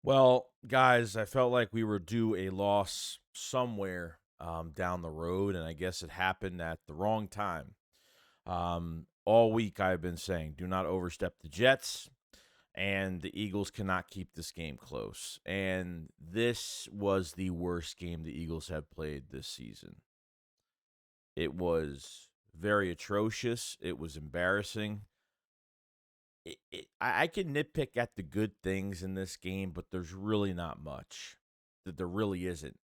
Well, guys, I felt like we were due a loss somewhere down the road, and I guess it happened at the wrong time. All week I've been saying, do not overstep the Jets, and the Eagles cannot keep this game close. And this was the worst game the Eagles have played this season. It was very atrocious. It was embarrassing. I can nitpick at the good things in this game, but there's really not much. That there really isn't.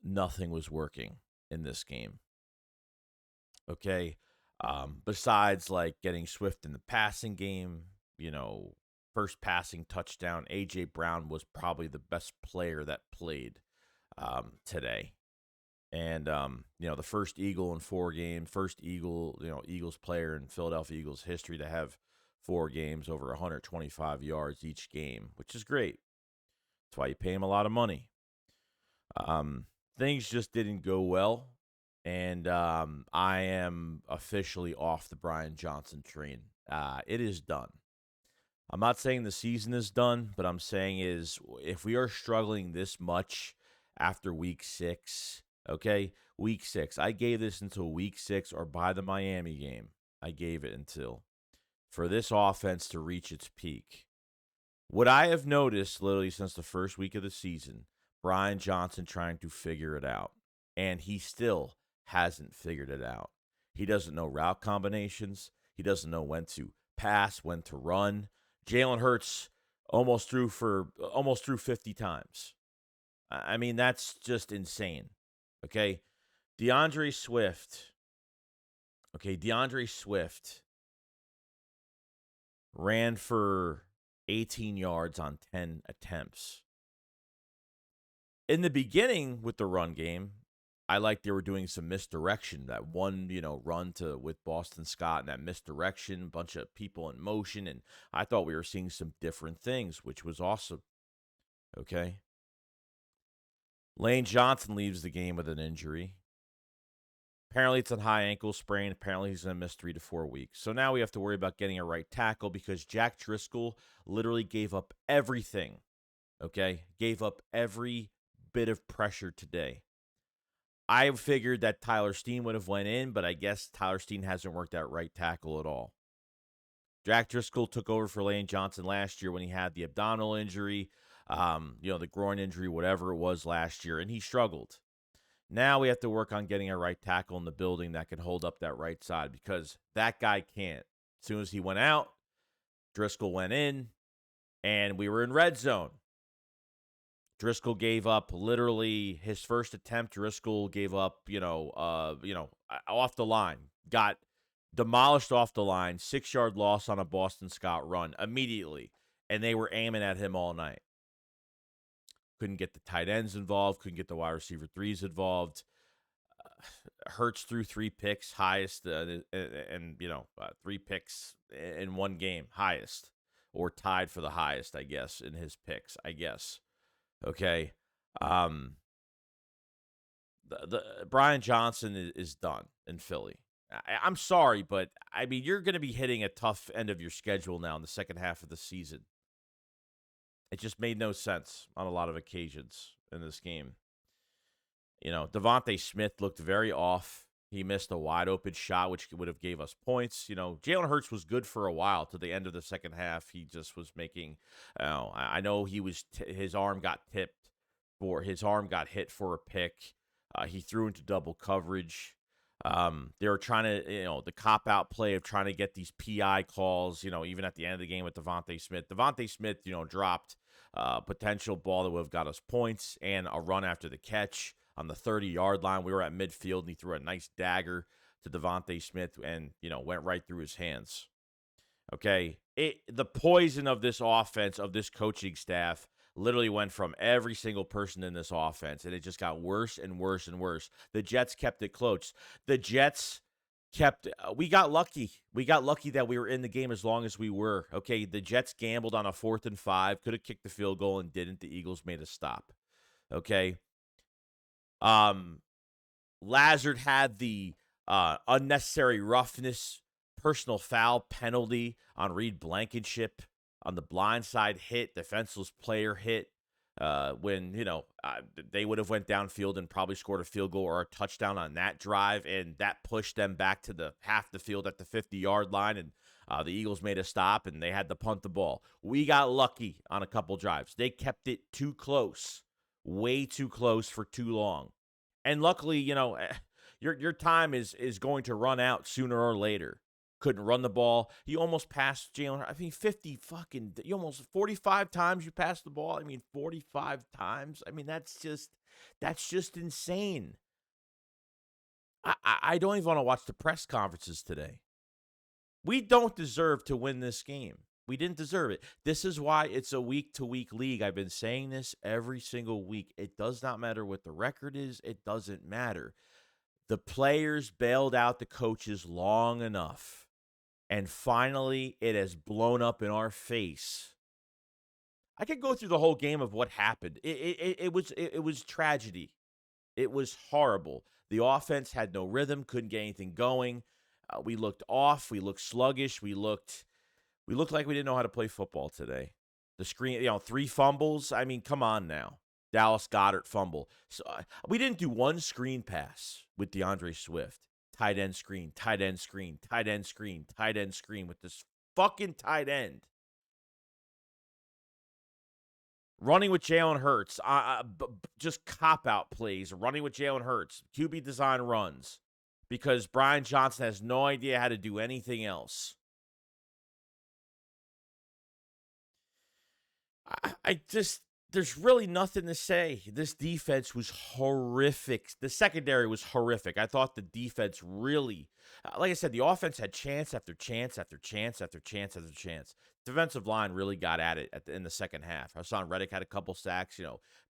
Nothing was working in this game. Okay. Besides like getting Swift in the passing game, first passing touchdown, AJ Brown was probably the best player that played today. And the first Eagle in 4 games, first Eagle, Eagles player in Philadelphia Eagles history to have 4 games over 125 yards each game, which is great. That's why you pay him a lot of money. Things just didn't go well, and I am officially off the BrianJohnson train. It is done. I'm not saying the season is done, but I'm saying is if we are struggling this much after week 6, okay, week 6, I gave this until week 6 or by the Miami game. I gave it until for this offense to reach its peak. What I have noticed literally since the first week of the season, BrianJohnson trying to figure it out, and he still hasn't figured it out. He doesn't know route combinations. He doesn't know when to pass, when to run. Jalen Hurts almost threw 50 times. I mean, that's just insane. Okay. DeAndre Swift. Okay, DeAndre Swift ran for 18 yards on 10 attempts. In the beginning with the run game, I like they were doing some misdirection. That one, run to with Boston Scott and that misdirection, bunch of people in motion, and I thought we were seeing some different things, which was awesome. Okay. Lane Johnson leaves the game with an injury. Apparently, it's a high ankle sprain. Apparently, he's going to miss 3 to 4 weeks. So now we have to worry about getting a right tackle because Jack Driscoll literally gave up everything. Okay. Gave up every bit of pressure today. I figured that tylersteen would have went in, but I guess tylersteen hasn't worked at right tackle at all. Jack Driscoll took over for Lane Johnson last year when he had the abdominal injury, the groin injury, whatever it was last year, and he struggled. Now we have to work on getting a right tackle in the building that can hold up that right side because that guy can't. As soon as he went out, Driscoll went in, and we were in red zone. Driscoll gave up literally his first attempt. Driscoll gave up, off the line, got demolished off the line, 6-yard loss on a Boston Scott run immediately, and they were aiming at him all night. Couldn't get the tight ends involved, couldn't get the wide receiver threes involved. Hurts threw 3 picks, highest, and 3 picks in one game, highest, or tied for the highest, I guess, in his picks, I guess. Okay. The BrianJohnson is done in Philly. I'm sorry, but I mean, you're going to be hitting a tough end of your schedule now in the second half of the season. It just made no sense on a lot of occasions in this game. Devontae Smith looked very off. He missed a wide open shot, which would have gave us points. Jalen Hurts was good for a while to the end of the second half. He just was making. I know he was. His arm got hit for a pick. He threw into double coverage. They were trying to, the cop out play of trying to get these PI calls. Even at the end of the game with Devontae Smith. Devontae Smith, dropped a potential ball that would have got us points and a run after the catch. On the 30-yard line, we were at midfield, and he threw a nice dagger to Devontae Smith and, went right through his hands. Okay, the poison of this offense, of this coaching staff, literally went from every single person in this offense, and it just got worse and worse and worse. The Jets kept it close. The Jets we got lucky. We got lucky that we were in the game as long as we were. Okay, the Jets gambled on a 4th and 5, could have kicked the field goal and didn't. The Eagles made a stop. Okay. Lazard had the unnecessary roughness personal foul penalty on Reed Blankenship on the blind side hit, defenseless player hit. When they would have went downfield and probably scored a field goal or a touchdown on that drive, and that pushed them back to the half the field at the 50-yard line, and the Eagles made a stop and they had to punt the ball. We got lucky on a couple drives. They kept it too close, way too close for too long, and luckily, your time is going to run out sooner or later. Couldn't run the ball. You almost passed Jalen. 45 times you passed the ball. 45 times. That's just insane. I don't even want to watch the press conferences today. We don't deserve to win this game. We didn't deserve it. This is why it's a week-to-week league. I've been saying this every single week. It does not matter what the record is. It doesn't matter. The players bailed out the coaches long enough. And finally, it has blown up in our face. I could go through the whole game of what happened. It was tragedy. It was horrible. The offense had no rhythm, couldn't get anything going. We looked off. We looked sluggish. We looked like we didn't know how to play football today. The screen, 3 fumbles. Come on now. Dallas Goedert fumble. So we didn't do one screen pass with DeAndre Swift. Tight end screen, tight end screen, tight end screen, tight end screen with this fucking tight end. Running with Jalen Hurts. Just cop-out plays. Running with Jalen Hurts. QB design runs. Because BrianJohnson has no idea how to do anything else. There's really nothing to say. This defense was horrific. The secondary was horrific. I thought the defense really, like I said, the offense had chance after chance after chance after chance after chance. Defensive line really got at it in the second half. Hassan Reddick had a couple sacks.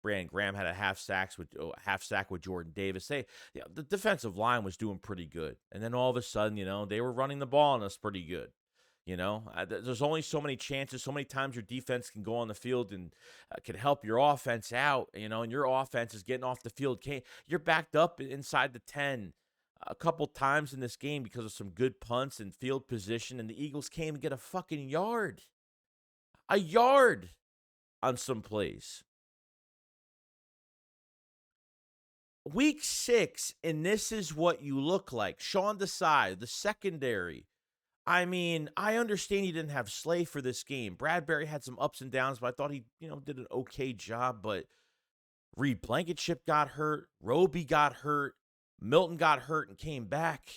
Brandon Graham had a half sack with Jordan Davis. The defensive line was doing pretty good. And then all of a sudden, they were running the ball on us pretty good. There's only so many chances, so many times your defense can go on the field and can help your offense out, and your offense is getting off the field. You're backed up inside the 10 a couple times in this game because of some good punts and field position, and the Eagles came and get a fucking yard. A yard on some plays. Week 6, and this is what you look like. Sean Desai, the secondary. I understand he didn't have Slay for this game. Bradbury had some ups and downs, but I thought he, did an okay job. But Reed Blankenship got hurt. Roby got hurt. Milton got hurt and came back.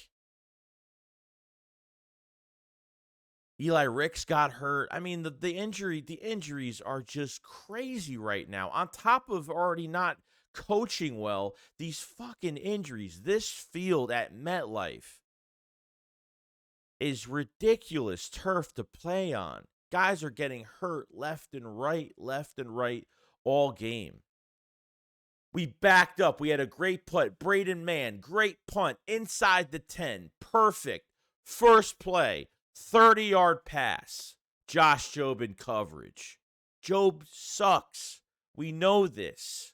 Eli Ricks got hurt. The injuries are just crazy right now. On top of already not coaching well, these fucking injuries. This field at MetLife is ridiculous turf to play on. Guys are getting hurt left and right all game. We backed up. We had a great punt. Braden Mann, great punt inside the 10. Perfect. First play, 30-yard pass. Josh Jobe in coverage. Jobe sucks. We know this.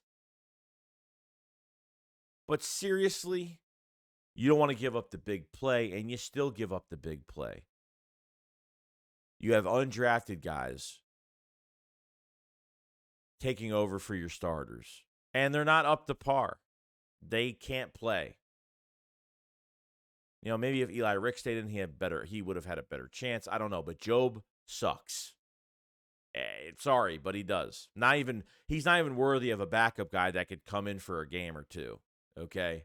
But seriously, you don't want to give up the big play, and you still give up the big play. You have undrafted guys taking over for your starters, and they're not up to par. They can't play. Maybe if Eli Ricks stayed in, he would have had a better chance. I don't know, but Jobe sucks. Sorry, but he does. He's not even worthy of a backup guy that could come in for a game or two. Okay.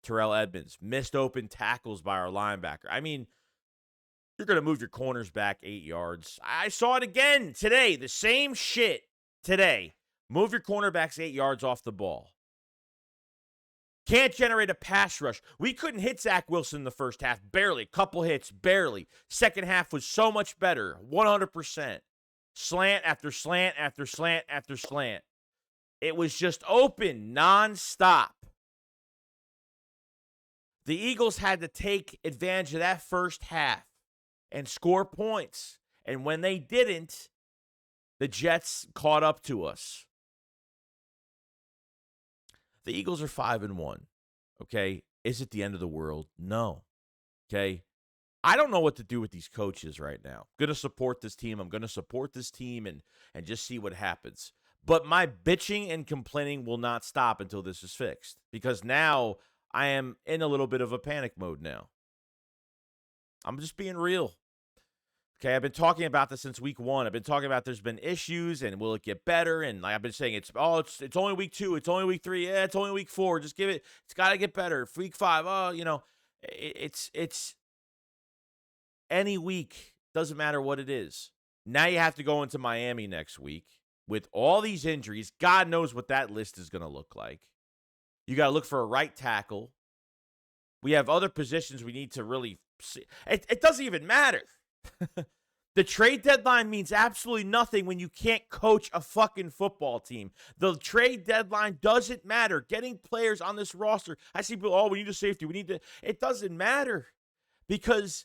Terrell Edmonds, missed open tackles by our linebacker. You're going to move your corners back 8 yards. I saw it again today. The same shit today. Move your cornerbacks 8 yards off the ball. Can't generate a pass rush. We couldn't hit Zach Wilson in the first half. Barely. Couple hits. Barely. Second half was so much better. 100%. Slant after slant after slant after slant. It was just open nonstop. The Eagles had to take advantage of that first half and score points. And when they didn't, the Jets caught up to us. The Eagles are 5-1. Okay? Is it the end of the world? No. Okay? I don't know what to do with these coaches right now. I'm going to support this team. I'm going to support this team and just see what happens. But my bitching and complaining will not stop until this is fixed, because now I am in a little bit of a panic mode now. I'm just being real. Okay, I've been talking about this since week 1. I've been talking about there's been issues and will it get better? And like I've been saying, it's only week 2, it's only week 3, yeah, it's only week 4. Just give it. It's got to get better. Week 5, it's any week, doesn't matter what it is. Now you have to go into Miami next week with all these injuries. God knows what that list is going to look like. You got to look for a right tackle. We have other positions we need to really see. It doesn't even matter. The trade deadline means absolutely nothing when you can't coach a fucking football team. The trade deadline doesn't matter. Getting players on this roster, I see people, we need a safety. It doesn't matter, because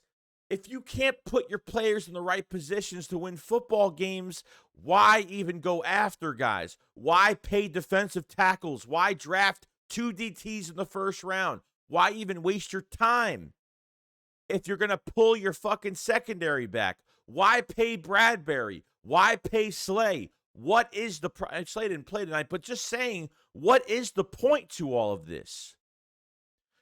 if you can't put your players in the right positions to win football games, why even go after guys? Why pay defensive tackles? Why draft 2 DTs in the first round? Why even waste your time? If you're going to pull your fucking secondary back, why pay Bradbury? Why pay Slay? What is the Slay didn't play tonight, but just saying, what is the point to all of this?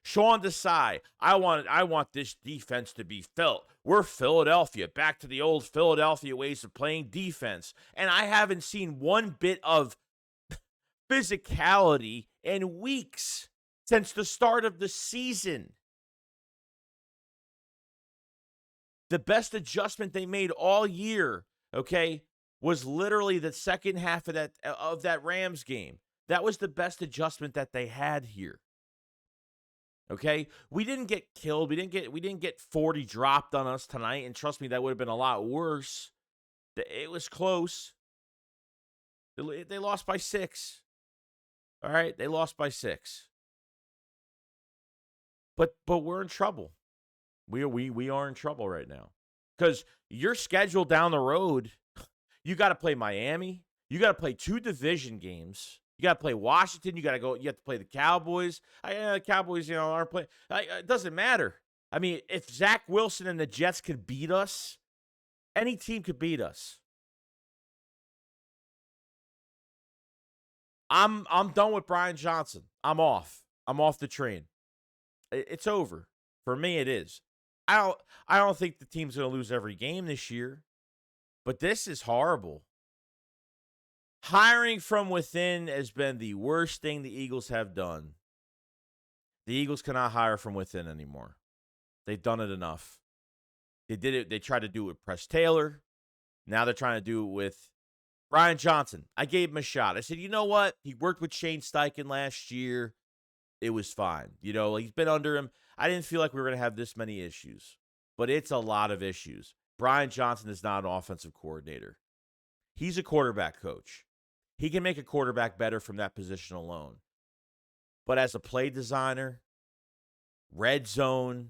Sean Desai, I want this defense to be felt. We're Philadelphia, back to the old Philadelphia ways of playing defense. And I haven't seen one bit of physicality in weeks since the start of the season. The best adjustment they made all year, okay, was literally the second half of that Rams game. That was the best adjustment that they had here. Okay? We didn't get killed. We didn't get 40 dropped on us tonight, and trust me, that would have been a lot worse. It was close. They lost by 6. All right? They lost by 6. But we're in trouble. We are in trouble right now, because your schedule down the road, you got to play Miami. You got to play 2 division games. You got to play Washington. You have to play the Cowboys. The Cowboys, aren't playing. It doesn't matter. I mean, if Zach Wilson and the Jets could beat us, any team could beat us. I'm done with BrianJohnson. I'm off the train. It's over. For me, it is. I don't think the team's going to lose every game this year, but this is horrible. Hiring from within has been the worst thing the Eagles have done. The Eagles cannot hire from within anymore. They've done it enough. They did it. They tried to do it with Press Taylor. Now they're trying to do it with BrianJohnson. I gave him a shot. I said, you know what? He worked with Shane Steichen last year. It was fine. He's been under him. I didn't feel like we were going to have this many issues, but it's a lot of issues. BrianJohnson is not an offensive coordinator. He's a quarterback coach. He can make a quarterback better from that position alone. But as a play designer, red zone,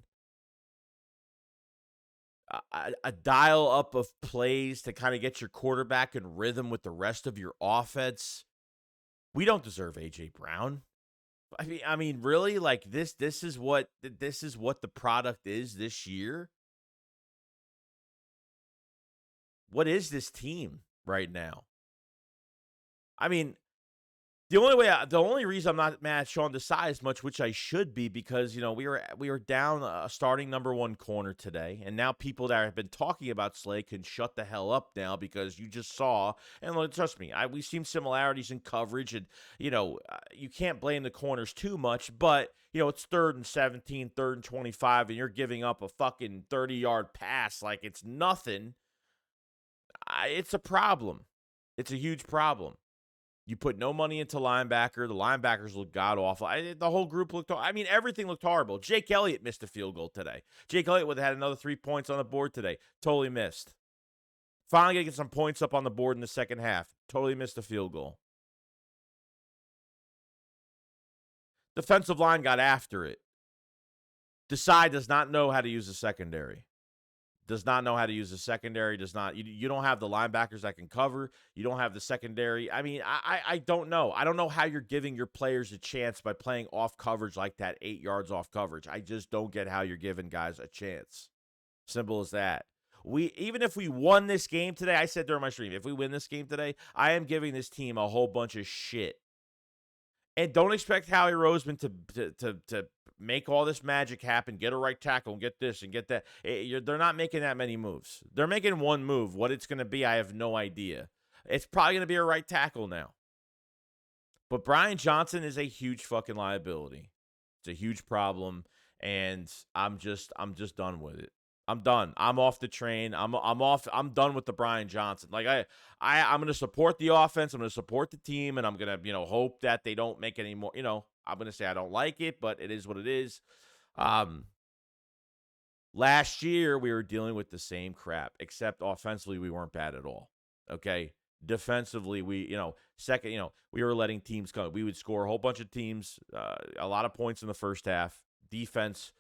a dial up of plays to kind of get your quarterback in rhythm with the rest of your offense, we don't deserve A.J. Brown. I mean, really, like this is what the product is this year. What is this team right now? I mean, the only reason I'm not mad at Sean Desai as much, which I should be, because we were down a starting number 1 corner today, and now people that have been talking about Slay can shut the hell up now, because you just saw, and trust me, we've seen similarities in coverage, and you can't blame the corners too much, but it's 3rd and 17, 3rd and 25, and you're giving up a fucking 30-yard pass like it's nothing. It's a problem. It's a huge problem. You put no money into linebacker. The linebackers look god-awful. The whole group looked – everything looked horrible. Jake Elliott missed a field goal today. Jake Elliott would have had another 3 points on the board today. Totally missed. Finally going to get some points up on the board in the second half. Totally missed a field goal. Defensive line got after it. Desai does not know how to use the secondary. You don't have the linebackers that can cover. You don't have the secondary. I mean, I don't know. I don't know how you're giving your players a chance by playing off coverage like that, 8 yards off coverage. I just don't get how you're giving guys a chance. Simple as that. Even if we won this game today, I said during my stream, if we win this game today, I am giving this team a whole bunch of shit. And don't expect Howie Roseman to make all this magic happen, get a right tackle, and get this and get that. They're not making that many moves. They're making one move. What it's going to be, I have no idea. It's probably going to be a right tackle now. But BrianJohnson is a huge fucking liability. It's a huge problem, and I'm just done with it. I'm done. I'm off the train. I'm off. I'm done with the BrianJohnson. Like I'm going to support the offense. I'm going to support the team, and I'm going to hope that they don't make any more. I'm going to say I don't like it, but it is what it is. Last year we were dealing with the same crap, except offensively we weren't bad at all. Okay. Defensively, we were letting teams go. We would score a whole bunch of teams, a lot of points in the first half. Defense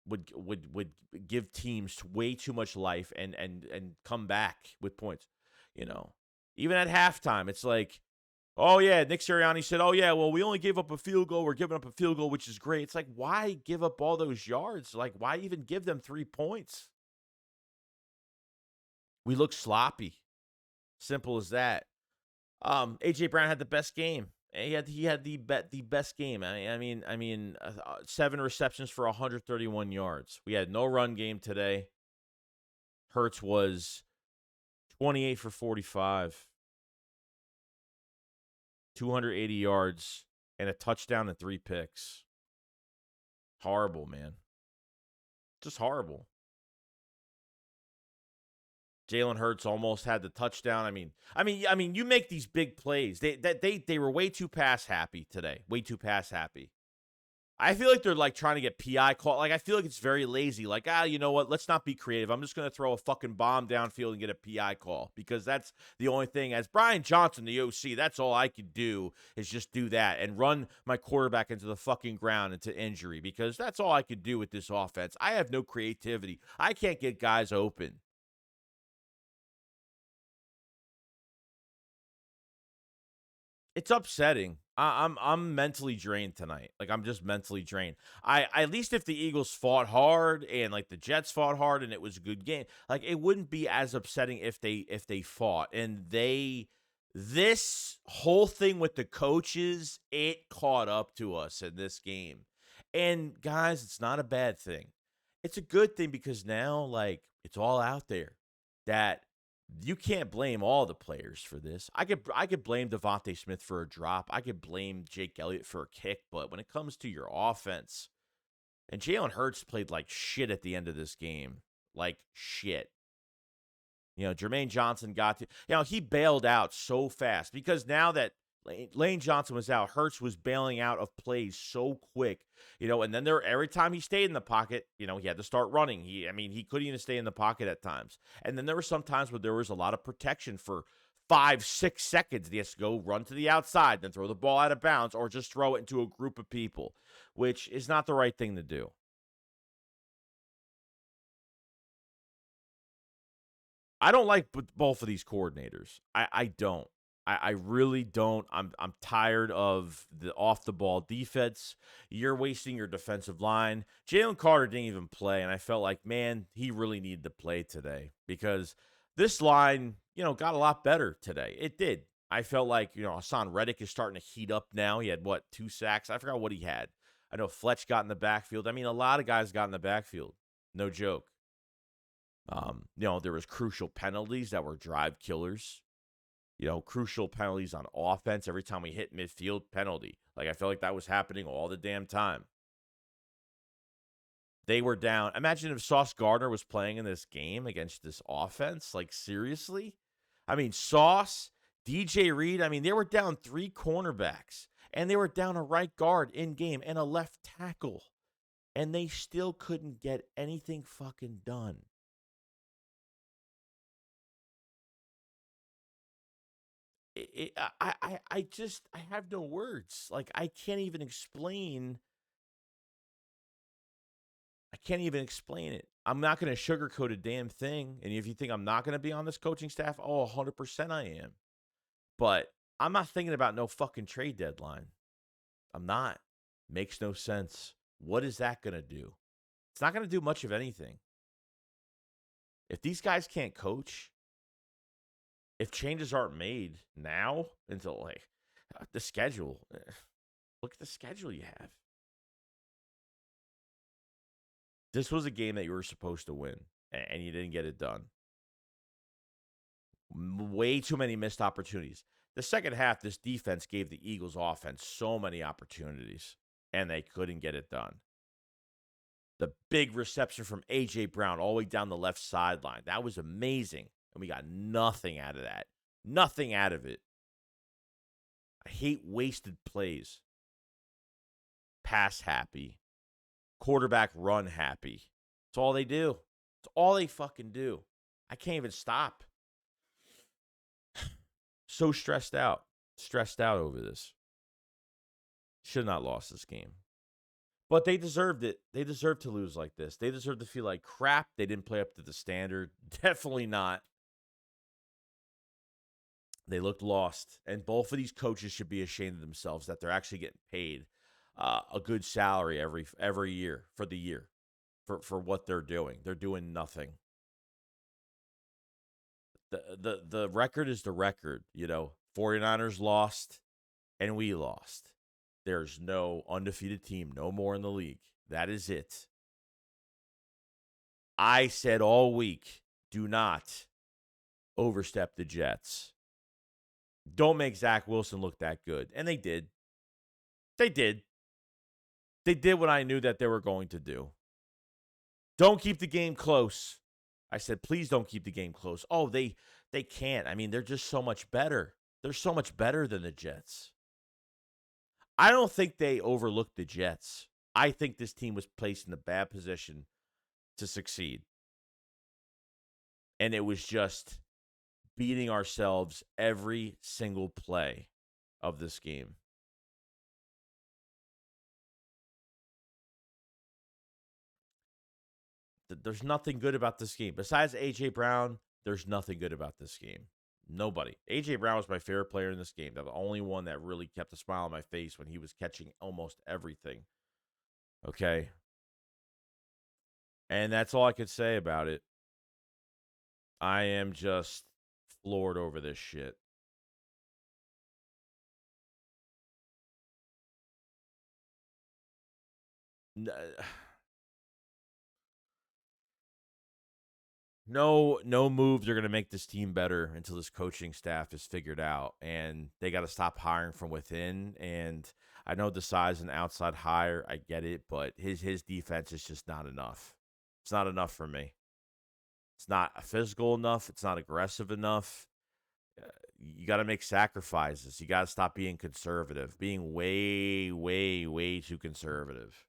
would give teams way too much life and come back with points. Even at halftime, it's like, oh yeah, Nick Sirianni said, oh yeah, well we only gave up a field goal. We're giving up a field goal, which is great. It's like, why give up all those yards? Like, why even give them 3 points? We look sloppy. Simple as that. AJ Brown had the best game. He had the best game. I mean, 7 receptions for 131 yards. We had no run game today. Hurts was 28 for 45, 280 yards, and a touchdown and 3 picks. Horrible, man. Just horrible. Jalen Hurts almost had the touchdown. I mean, you make these big plays. They were way too pass happy today. Way too pass happy. I feel like they're like trying to get PI call. Like I feel like it's very lazy. Like you know what? Let's not be creative. I'm just gonna throw a fucking bomb downfield and get a PI call because that's the only thing. As BrianJohnson, the OC, that's all I could do is just do that and run my quarterback into the fucking ground into injury because that's all I could do with this offense. I have no creativity. I can't get guys open. It's upsetting. I'm mentally drained tonight. Like I'm just mentally drained. I at least if the Eagles fought hard and like the Jets fought hard and it was a good game, like it wouldn't be as upsetting if they fought. And this whole thing with the coaches, it caught up to us in this game. And guys, it's not a bad thing. It's a good thing because now like it's all out there that you can't blame all the players for this. I could blame Devontae Smith for a drop. I could blame Jake Elliott for a kick. But when it comes to your offense, and Jalen Hurts played like shit at the end of this game, like shit. Jermaine Johnson he bailed out so fast because now that Lane Johnson was out, Hurts was bailing out of plays so quick, and then every time he stayed in the pocket, he had to start running. He couldn't even stay in the pocket at times. And then there were some times where there was a lot of protection for 5-6 seconds. He has to go run to the outside, then throw the ball out of bounds, or just throw it into a group of people, which is not the right thing to do. I don't like both of these coordinators. I don't. I really don't. I'm tired of the off the ball defense. You're wasting your defensive line. Jalen Carter didn't even play, and I felt like, man, he really needed to play today because this line, got a lot better today. It did. I felt like, Hassan Reddick is starting to heat up now. He had 2 sacks? I forgot what he had. I know Fletch got in the backfield. I mean, a lot of guys got in the backfield. No joke. There was crucial penalties that were drive killers. Crucial penalties on offense. Every time we hit midfield, penalty. Like, I felt like that was happening all the damn time. They were down. Imagine if Sauce Gardner was playing in this game against this offense. Like, seriously? I mean, Sauce, DJ Reed, they were down 3 cornerbacks. And they were down a right guard in game and a left tackle. And they still couldn't get anything fucking done. I have no words. Like, I can't even explain it. I'm not going to sugarcoat a damn thing. And if you think I'm not going to be on this coaching staff, 100% I am. But I'm not thinking about no fucking trade deadline. I'm not. Makes no sense. What is that going to do? It's not going to do much of anything. If these guys can't coach, if changes aren't made now until like the schedule, look at the schedule you have. This was a game that you were supposed to win, and you didn't get it done. Way too many missed opportunities. The second half, this defense gave the Eagles offense so many opportunities, and they couldn't get it done. The big reception from A.J. Brown all the way down the left sideline. That was amazing, and we got nothing out of that. Nothing out of it. I hate wasted plays. Pass happy. Quarterback run happy. That's all they do. That's all they fucking do. I can't even stop. So stressed out over this. Should not lost this game. But they deserved it. They deserved to lose like this. They deserved to feel like crap. They didn't play up to the standard. Definitely not. They looked lost. And both of these coaches should be ashamed of themselves that they're actually getting paid a good salary every year for the year for what they're doing. They're doing nothing. The record is the record. 49ers lost and we lost. There's no undefeated team no more in the league. That is it. I said all week, do not overstep the Jets. Don't make Zach Wilson look that good. And they did. They did. They did what I knew that they were going to do. Don't keep the game close. I said, please don't keep the game close. Oh, they can't. I mean, they're just so much better. They're so much better than the Jets. I don't think they overlooked the Jets. I think this team was placed in a bad position to succeed. And it was just beating ourselves every single play of this game. There's nothing good about this game. Besides A.J. Brown, there's nothing good about this game. Nobody. A.J. Brown was my favorite player in this game. They're the only one that really kept a smile on my face when he was catching almost everything. Okay? And that's all I could say about it. I am just floored over this shit. No moves are going to make this team better until this coaching staff is figured out. And they got to stop hiring from within. And I know the size and outside hire, I get it, but his defense is just not enough. It's not enough for me. It's not physical enough. It's not aggressive enough. You got to make sacrifices. You got to stop being conservative, being way, way, way too conservative.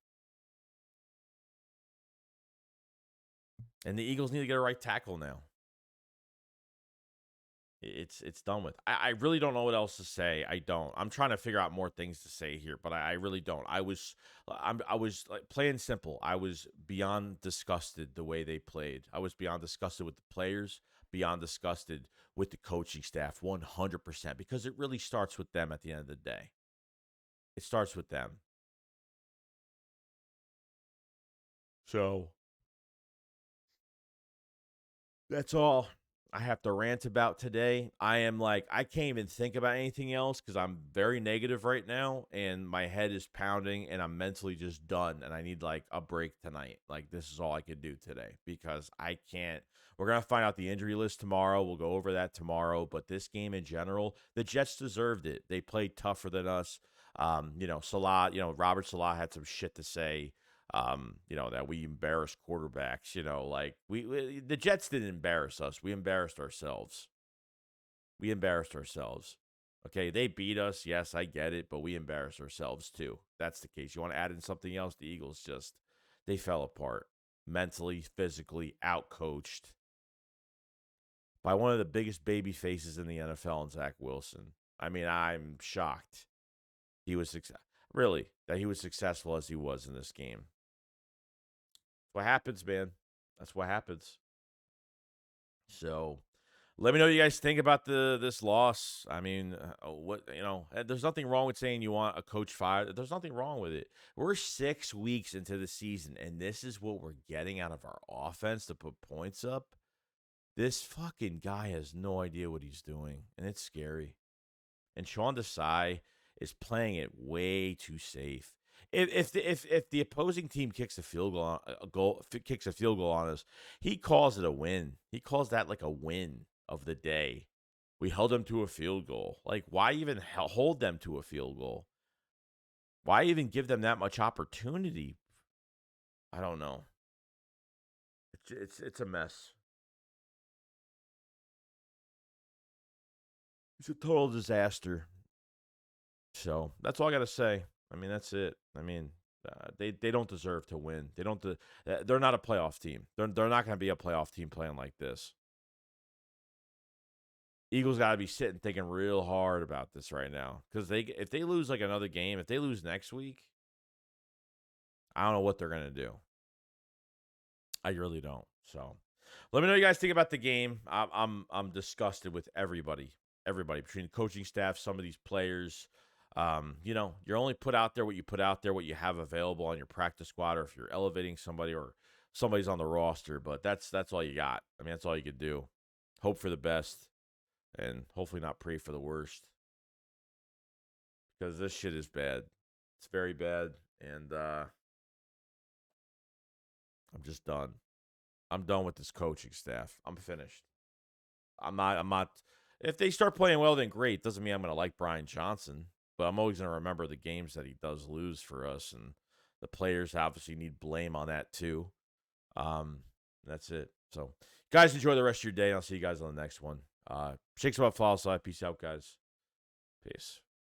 And the Eagles need to get a right tackle now. It's done with. I really don't know what else to say. I don't. I'm trying to figure out more things to say here, but I really don't. I was like playing simple. I was beyond disgusted the way they played. I was beyond disgusted with the players, beyond disgusted with the coaching staff 100%, because it really starts with them at the end of the day. It starts with them. So that's all I have to rant about today. I can't even think about anything else because I'm very negative right now and my head is pounding and I'm mentally just done and I need like a break tonight. Like this is all I could do today because I can't. We're going to find out the injury list tomorrow. We'll go over that tomorrow. But this game in general, the Jets deserved it. They played tougher than us. Salah, Robert Salah had some shit to say. That we embarrassed quarterbacks, the Jets didn't embarrass us. We embarrassed ourselves. Okay, they beat us. Yes, I get it, but we embarrassed ourselves too. That's the case. You want to add in something else? The Eagles they fell apart mentally, physically, outcoached by one of the biggest baby faces in the NFL in Zach Wilson. I mean, I'm shocked. He was successful as he was in this game. What happens, man. That's what happens. So, let me know what you guys think about this loss. I mean, there's nothing wrong with saying you want a coach fired. There's nothing wrong with it. We're 6 weeks into the season, and this is what we're getting out of our offense to put points up. This fucking guy has no idea what he's doing, and it's scary. And Sean Desai is playing it way too safe. If the opposing team kicks a field goal on us, he calls it a win. He calls that like a win of the day. We held them to a field goal. Like, why even hold them to a field goal? Why even give them that much opportunity? I don't know. It's a mess. It's a total disaster. So that's all I got to say. I mean, that's it. I mean, they don't deserve to win. They don't. They're not a playoff team. They're not going to be a playoff team playing like this. Eagles got to be sitting thinking real hard about this right now, because if they lose like another game, if they lose next week, I don't know what they're going to do. I really don't. So let me know what you guys think about the game. I'm disgusted with everybody between the coaching staff, some of these players. You're only put out there what you put out there, what you have available on your practice squad, or if you're elevating somebody or somebody's on the roster. But that's all you got. I mean, that's all you could do. Hope for the best, and hopefully not pray for the worst, because this shit is bad. It's very bad, and I'm just done. I'm done with this coaching staff. I'm finished. I'm not. If they start playing well, then great. Doesn't mean I'm going to like BrianJohnson, but I'm always going to remember the games that he does lose for us, and the players obviously need blame on that too. That's it. So, guys, enjoy the rest of your day, and I'll see you guys on the next one. Shakes about follow side. Peace out, guys. Peace.